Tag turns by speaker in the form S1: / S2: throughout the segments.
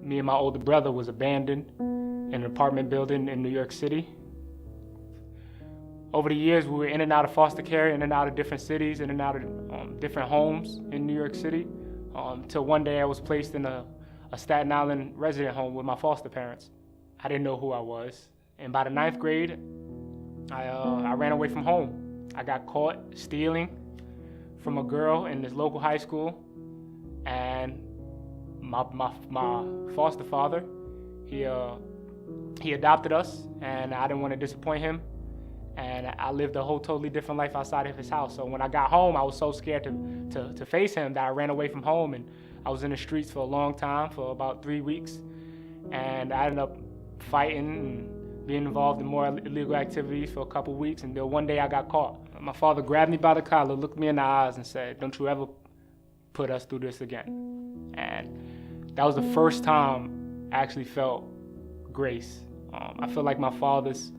S1: Me and my older brother was abandoned in an apartment building in New York City. Over the years, we were in and out of foster care, in and out of different cities, in and out of different homes in New York City, till one day I was placed in a Staten Island resident home with my foster parents. I didn't know who I was. And by the 9th grade, I ran away from home. I got caught stealing from a girl in this local high school, and my foster father, he adopted us, and I didn't want to disappoint him. And I lived a whole totally different life outside of his house. So when I got home, I was so scared to face him that I ran away from home, and I was in the streets for a long time, for about 3 weeks. And I ended up fighting and being involved in more illegal activities for a couple weeks, and then one day I got caught. My father grabbed me by the collar, looked me in the eyes, and said, "Don't you ever put us through this again." And that was the first time I actually felt grace. I feel like my father's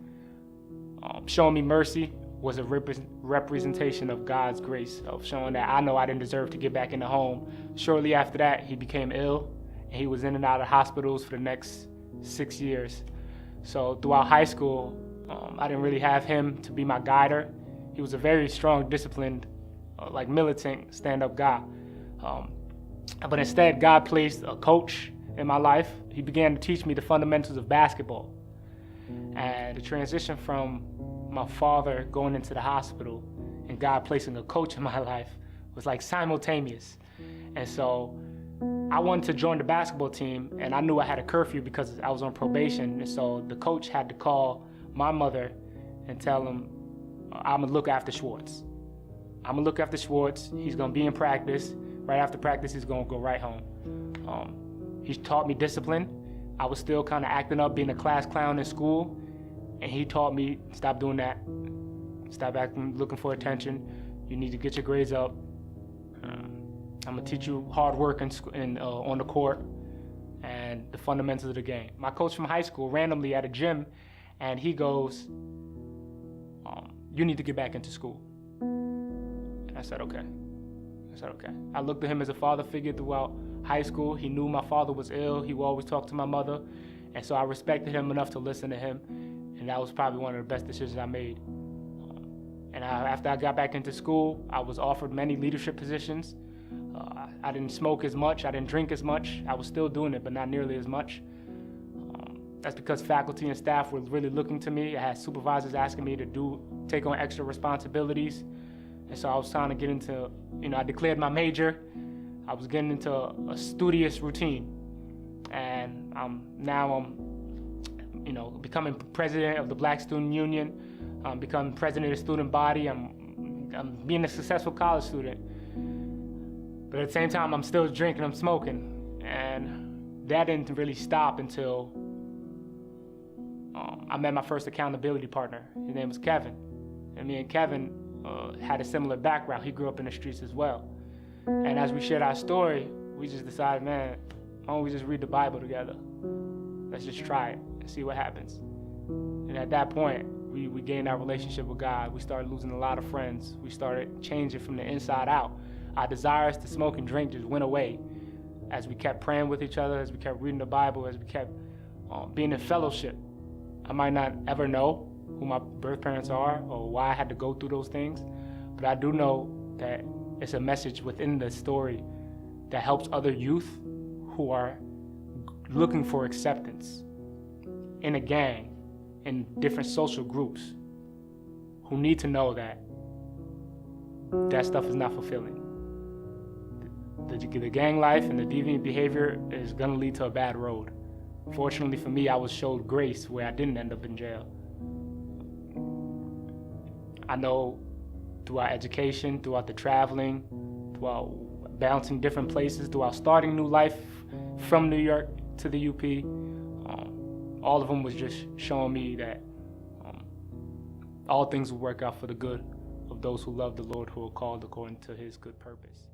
S1: showing me mercy was a representation of God's grace, of showing that I know I didn't deserve to get back in the home. Shortly after that, he became ill, and he was in and out of hospitals for the next 6 years. So throughout high school, I didn't really have him to be my guider. He was a very strong, disciplined, militant, stand-up guy. But instead, God placed a coach in my life. He began to teach me the fundamentals of basketball. And the transition from my father going into the hospital and God placing a coach in my life was like simultaneous. And so I wanted to join the basketball team, and I knew I had a curfew because I was on probation. And so the coach had to call my mother and tell him, "I'm gonna look after Schwartz. I'm gonna look after Schwartz. He's gonna be in practice. Right after practice, he's gonna go right home." He taught me discipline. I was still kind of acting up, being a class clown in school, and he taught me, stop doing that. Stop acting, looking for attention. You need to get your grades up. I'm gonna teach you hard work on the court and the fundamentals of the game. My coach from high school, randomly at a gym, and he goes, "You need to get back into school." And I said, okay. I looked at him as a father figure throughout high school. He knew my father was ill. He would always talk to my mother. And so I respected him enough to listen to him. And that was probably one of the best decisions I made. After I got back into school, I was offered many leadership positions. I didn't smoke as much. I didn't drink as much. I was still doing it, but not nearly as much. That's because faculty and staff were really looking to me. I had supervisors asking me to take on extra responsibilities. And so I was trying to get into, I declared my major. I was getting into a studious routine. And now I'm becoming president of the Black Student Union. I'm becoming president of the student body. I'm being a successful college student. But at the same time, I'm still drinking, I'm smoking. And that didn't really stop until I met my first accountability partner. His name was Kevin. And me and Kevin had a similar background. He grew up in the streets as well. And as we shared our story, we just decided, man, why don't we just read the Bible together? Let's just try it and see what happens. And at that point, we gained our relationship with God. We started losing a lot of friends. We started changing from the inside out. Our desires to smoke and drink just went away as we kept praying with each other, as we kept reading the Bible, as we kept being in fellowship. I might not ever know who my birth parents are or why I had to go through those things, but I do know that it's a message within the story that helps other youth who are looking for acceptance in a gang, in different social groups, who need to know that stuff is not fulfilling. The gang life and the deviant behavior is going to lead to a bad road. Fortunately for me, I was showed grace where I didn't end up in jail. I know throughout education, throughout the traveling, throughout bouncing different places, throughout starting new life from New York to the UP, all of them was just showing me that all things will work out for the good of those who love the Lord, who are called according to his good purpose.